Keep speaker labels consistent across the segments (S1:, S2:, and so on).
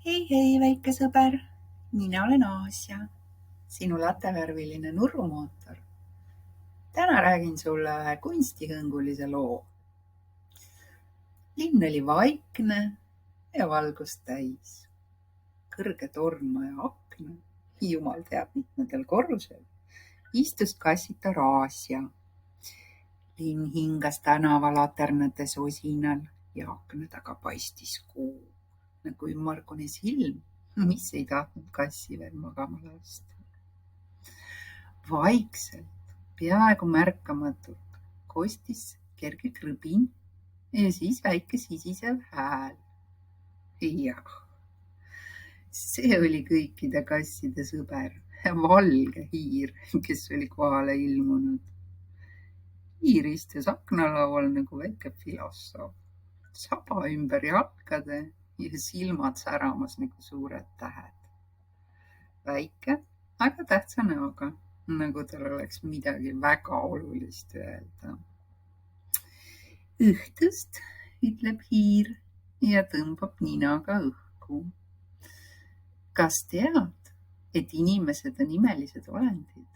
S1: Hei, väike sõber, mina olen Aasia, sinu latevärviline nurrumootor. Täna räägin sulle ühe kunstihõngulise loo. Linn oli vaikne ja valgust täis. Kõrge torn ja akna, jumal teab mitmedel korrusel, istus kassitar Aasia. Linn hingas tänavalaternate sosinal ja akna taga paistis kuu. Nagu ümmargune silm, mis ei tahtnud kassi veel magama lasta. Vaikselt, peaaegu märkamatult kostis kerge krõbin ja siis väike sisisev hääl. Jah, see oli kõikide kasside sõber, valge hiir, kes oli kohale ilmunud. Hiir istus aknalaual nagu väike filosoof, saba ümber jalkade ja silmad säramas nagu suured tähed. Väike, aga tähtsa näoga, nagu tal oleks midagi väga olulist öelda. Õhtust, ütleb hiir ja tõmbab ninaga õhku. Kas tead, et inimesed on imelised olendid?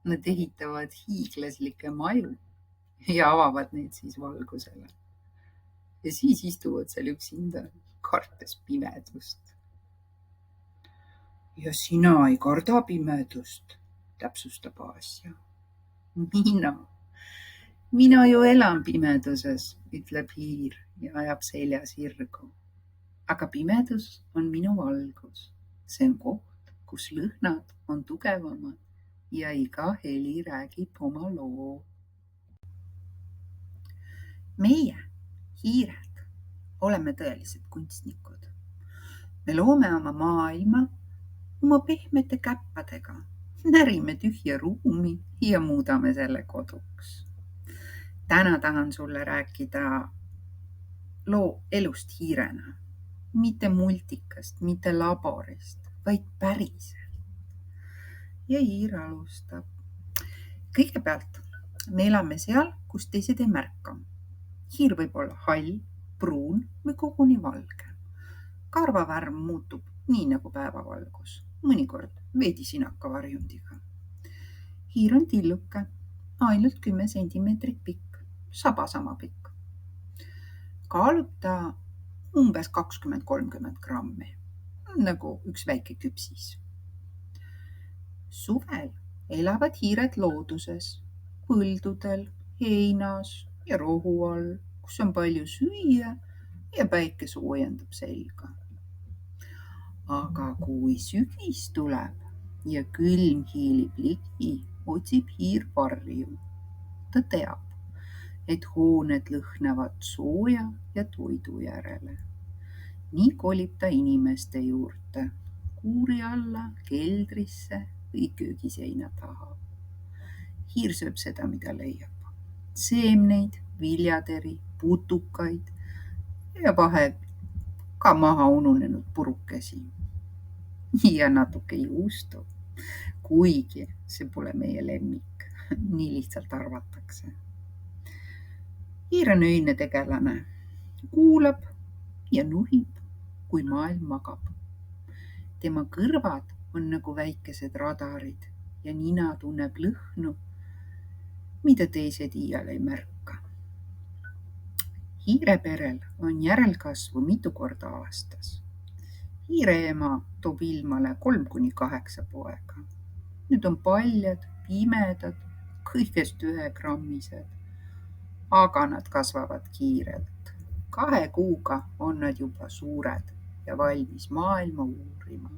S1: Nad ehitavad hiiglaslikke maju ja avavad neid siis valgusele. Ja siis istuvad seal üksinda, kartes pimedust. Ja sina ei karda pimedust, täpsustab Aasia. Mina ju elan pimeduses, ütleb hiir ja ajab selja sirgu. Aga pimedus on minu valgus. See on koht, kus lõhnad on tugevamad ja iga heli räägib oma loo. Meie, hiired, oleme tõelised kunstnikud. Me loome oma maailma oma pehmete käppadega, närime tühja ruumi ja muudame selle koduks. Täna tahan sulle rääkida loo elust hiirena. Mitte multikast, mitte laborist, vaid päriselt. Ja hiir alustab. Kõigepealt me elame seal, kus teised ei märka. Hiir võib olla hall, pruun või koguni valge. Karvavärv muutub nii nagu päevavalgus, mõnikord veidi sinaka varjundiga. Hiir on tilluke, ainult 10 sentimeetrit pikk, saba sama pikk. Kaalub ta umbes 20-30 grammi, nagu üks väike küpsis. Suvel elavad hiired looduses, põldudel, heinas ja rohu all, kus on palju süüa ja päike soojendab selga. Aga kui sügis tuleb ja külm hiilib ligi, otsib hiir varju. Ta teab, et hooned lõhnavad sooja ja toidu järele. Nii kolib ta inimeste juurde, kuuri alla, keldrisse või köögiseina taha. Hiir sööb seda, mida leiab. Seemneid, viljateri, putukaid ja vahel ka maha ununenud purukesi. Ja natuke juustu, kuigi see pole meie lemmik, nii lihtsalt arvatakse. Hiir on öine tegelane, kuulab ja nuhib, kui maailm magab. Tema kõrvad on nagu väikesed radarid ja nina tunneb lõhnu, mida teised iial ei märka. Hiireperel on järelkasvu mitu korda aastas. Hiireema toob ilmale 3-8 poega. Need on paljad, pimedad, kõigest 1-grammised, aga nad kasvavad kiirelt. 2 kuuga on nad juba suured ja valmis maailma uurima.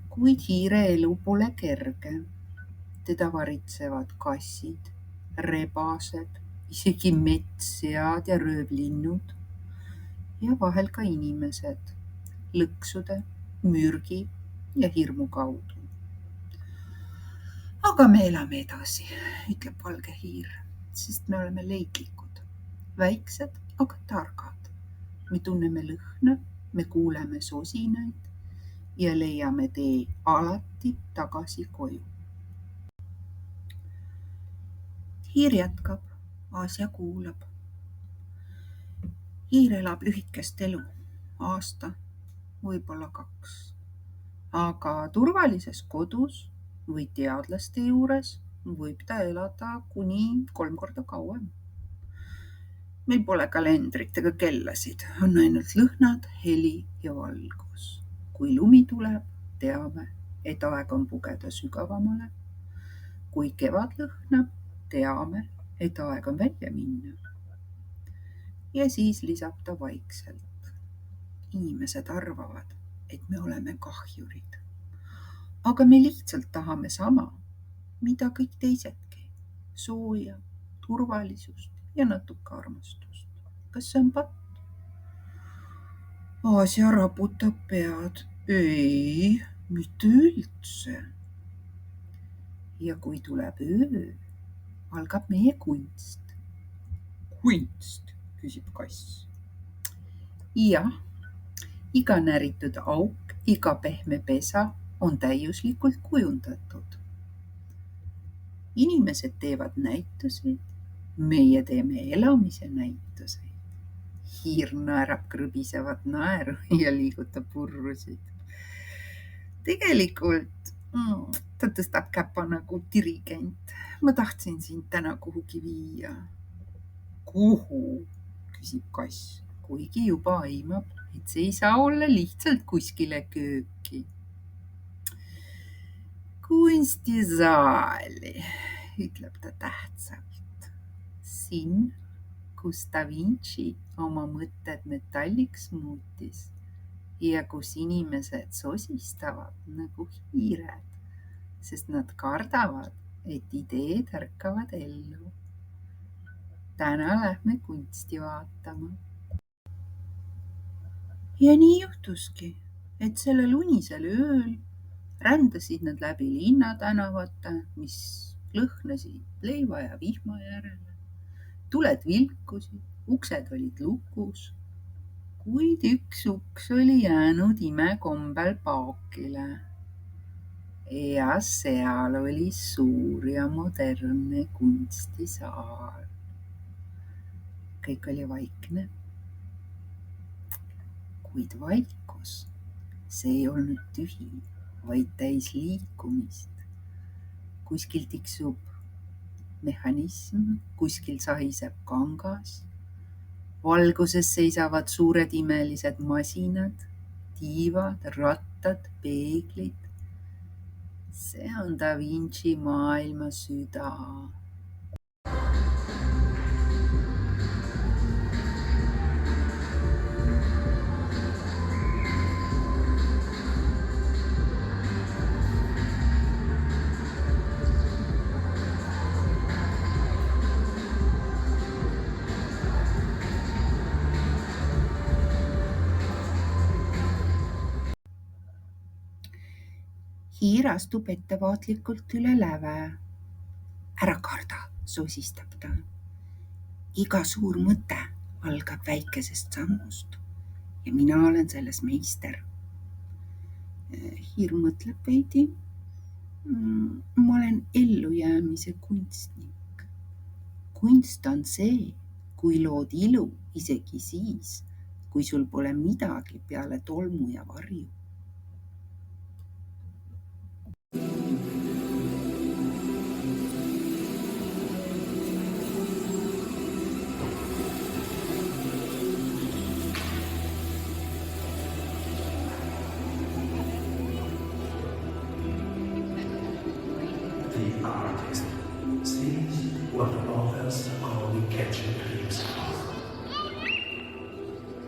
S1: Kuid hiire elu pole kerge. Teda varitsevad kassid, rebased, isegi metssead ja röövlinnud ja vahel ka inimesed, lõksude, mürgi ja hirmu kaudu. Aga me elame edasi, ütleb valge hiir, sest me oleme leidlikud, väiksed, aga targad. Me tunneme lõhna, me kuuleme sosinaid ja leiame tee alati tagasi koju. Hiir jätkab, Aasia kuulab. Hiir elab lühikest elu, aasta, võib-olla 2. Aga turvalises kodus või teadlaste juures võib ta elada kuni 3 korda kauem. Meil pole kalendrit ega kellasid, on ainult lõhnad, heli ja valgus. Kui lumi tuleb, teame, et aeg on pugeda sügavamale. Kui kevad lõhnab, teame, et aeg on välja minna. Ja siis lisab ta vaikselt. Inimesed arvavad, et me oleme kahjurid. Aga me lihtsalt tahame sama, mida kõik teisedki. Sooja, turvalisust ja natuke armastust. Kas see on patt? Aasia raputab pead. Ei, mitte üldse. Ja kui tuleb öö, algab meie kunst. Kunst, küsib kass. Jah, iga näritud auk, iga pehme pesa on täiuslikult kujundatud. Inimesed teevad näituseid, meie teeme elamise näituseid. Hiir naerab krõbisevat naeru ja liigutab purrusid. Tegelikult ta tõstab käpa nagu dirigent. Ma tahtsin sind täna kuhugi viia. Kuhu? Küsib kass, kuigi juba aimab, et see ei saa olla lihtsalt kuskile kööki. Kunstisaali, ütleb ta tähtsalt. Siin, kus Da Vinci oma mõtted metalliks muutis ja kus inimesed sosistavad nagu hiired, sest nad kardavad, et ideed ärkavad ellu. Täna lähme kunsti vaatama. Ja nii juhtuski, et sellel unisel ööl rändasid nad läbi linnatänavate, mis lõhnasid leiva ja vihma järele. Tuled vilkusid, uksed olid lukus, kuid üks uks oli jäänud imekombel paokile. Ja seal oli suur ja modernne kunstisaal. Kõik oli vaikne. Kuid vaikus, see ei olnud tühi, vaid täis liikumist. Kuskil tiksub mehhanism, kuskil sahiseb kangas. Valguses seisavad suured imelised masinad, tiivad, rattad, peeglid. See on Da Vinci maailma süda. Hiir astub ettevaatlikult üle läve. Ära karda, sosistab ta. Iga suur mõte algab väikesest sammust ja mina olen selles meister. Hiir mõtleb veidi. Ma olen ellujäämise kunstnik. Kunst on see, kui lood ilu isegi siis, kui sul pole midagi peale tolmu ja varju.
S2: The artist sees what others only catch a glimpse of.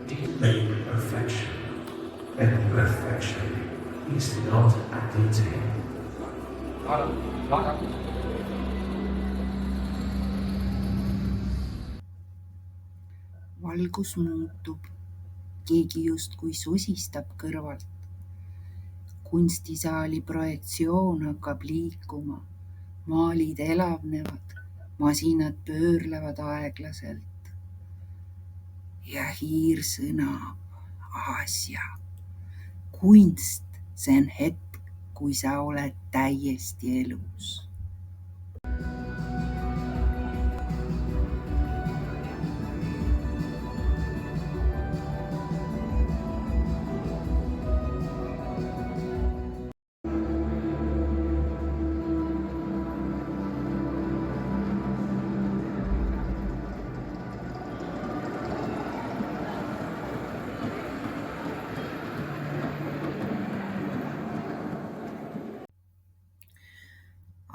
S2: Delayed perfection, and perfection is not a detail.
S1: Valgus muutub, keegi justkui sosistab kõrvalt. Kunstisaali projektsioon hakkab liikuma, maalid elavnevad, masinad pöörlevad aeglaselt. Ja hiir sõnab, Aasia, kunst, see on hetk, kui sa oled täiesti elus.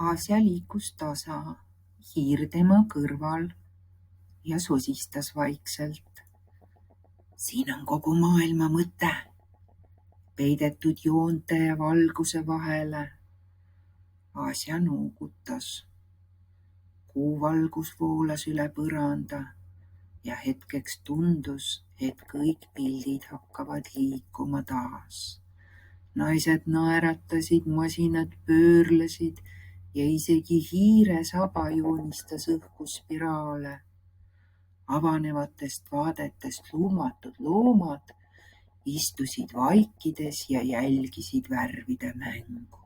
S1: Aasia liikus tasa, hiir tema kõrval ja sosistas vaikselt. Siin on kogu maailma mõte, peidetud joonte ja valguse vahele. Aasia noogutas. Kuuvalgus voolas üle põranda ja hetkeks tundus, et kõik pildid hakkavad liikuma taas. Naised naeratasid, masinad pöörlesid ja isegi hiire saba joonistas õhku spiraale. Avanevatest vaadetest luumatud loomad istusid vaikides ja jälgisid värvide mängu.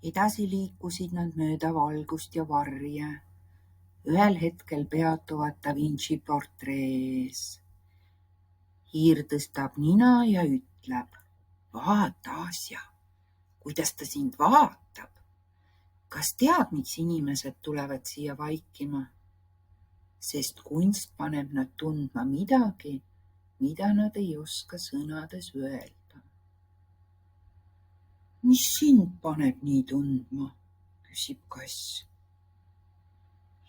S1: Edasi liikusid nad mööda valgust ja varje. Ühel hetkel peatuvad Da Vinci portree ees. Hiir tõstab nina ja ütleb: vaata, Aasia, kuidas ta sind vaatab. Kas tead, miks inimesed tulevad siia vaikima? Sest kunst paneb nad tundma midagi, mida nad ei oska sõnades öelda. Mis sind paneb nii tundma, küsib kass.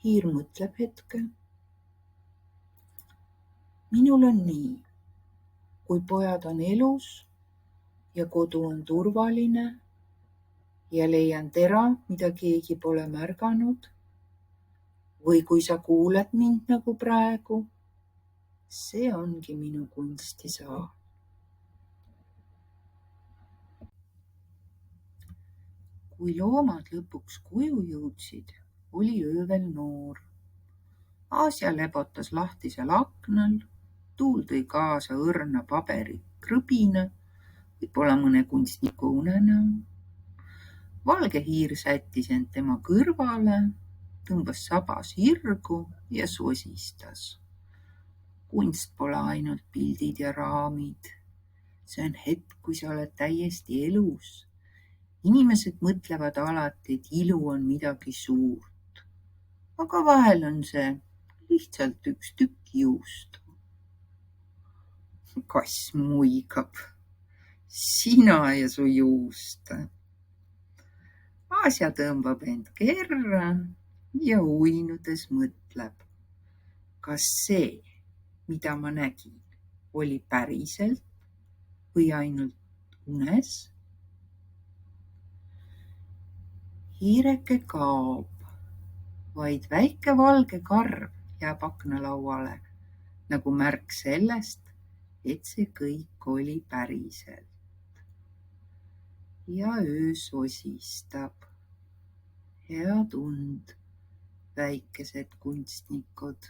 S1: Hiir mõtleb hetke. Minul on nii, kui pojad on elus ja kodu on turvaline ja leian tera, mida keegi pole märganud, või kui sa kuuled mind nagu praegu, see ongi minu kunstisaal. Kui loomad lõpuks koju jõudsid, oli öö veel noor. Aasia lebotas lahtisel aknal, tuul tõi kaasa õrna paberi krõbina, võib-olla mõne kunstniku unenäo. Valge hiir sättis end tema kõrvale, tõmbas saba sirgu ja sosistas. Kunst pole ainult pildid ja raamid. See on hetk, kui sa oled täiesti elus. Inimesed mõtlevad alati, et ilu on midagi suurt, aga vahel on see lihtsalt üks tükk juustu. Kass muigab. Sina ja su juust. Aasia tõmbab end kerra ja uinudes mõtleb, kas see, mida ma nägin, oli päriselt või ainult unes. Hiireke kaob, vaid väike valge karv jääb aknalauale, nagu märk sellest, et see kõik oli päriselt. Ja öö sosistab. Head und, väikesed kunstnikud.